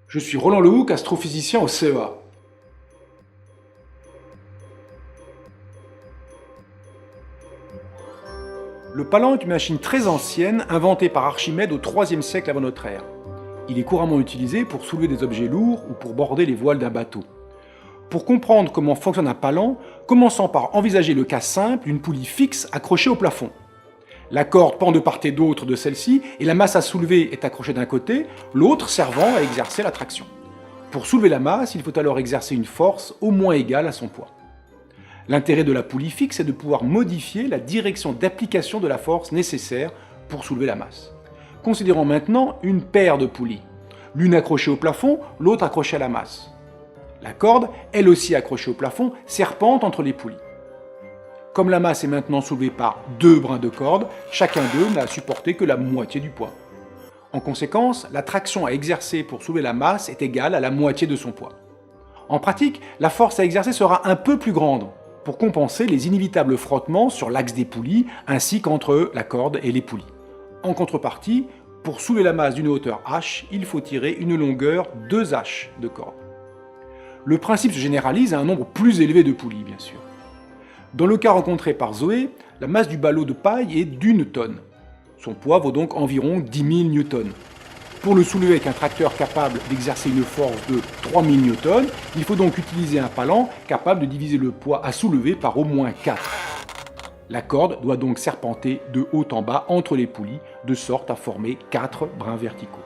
Je suis Roland Lehoucq, astrophysicien au CEA. Le palan est une machine très ancienne, inventée par Archimède au IIIe siècle avant notre ère. Il est couramment utilisé pour soulever des objets lourds ou pour border les voiles d'un bateau. Pour comprendre comment fonctionne un palan, commençons par envisager le cas simple d'une poulie fixe accrochée au plafond. La corde pend de part et d'autre de celle-ci et la masse à soulever est accrochée d'un côté, l'autre servant à exercer la traction. Pour soulever la masse, il faut alors exercer une force au moins égale à son poids. L'intérêt de la poulie fixe est de pouvoir modifier la direction d'application de la force nécessaire pour soulever la masse. Considérons maintenant une paire de poulies, l'une accrochée au plafond, l'autre accrochée à la masse. La corde, elle aussi accrochée au plafond, serpente entre les poulies. Comme la masse est maintenant soulevée par deux brins de corde, chacun d'eux n'a à supporter que la moitié du poids. En conséquence, la traction à exercer pour soulever la masse est égale à la moitié de son poids. En pratique, la force à exercer sera un peu plus grande pour compenser les inévitables frottements sur l'axe des poulies ainsi qu'entre la corde et les poulies. En contrepartie, pour soulever la masse d'une hauteur h, il faut tirer une longueur 2h de corde. Le principe se généralise à un nombre plus élevé de poulies, bien sûr. Dans le cas rencontré par Zoé, la masse du ballot de paille est d'1 tonne. Son poids vaut donc environ 10 000 newtons. Pour le soulever avec un tracteur capable d'exercer une force de 3000 newtons, il faut donc utiliser un palan capable de diviser le poids à soulever par au moins 4. La corde doit donc serpenter de haut en bas entre les poulies, de sorte à former 4 brins verticaux.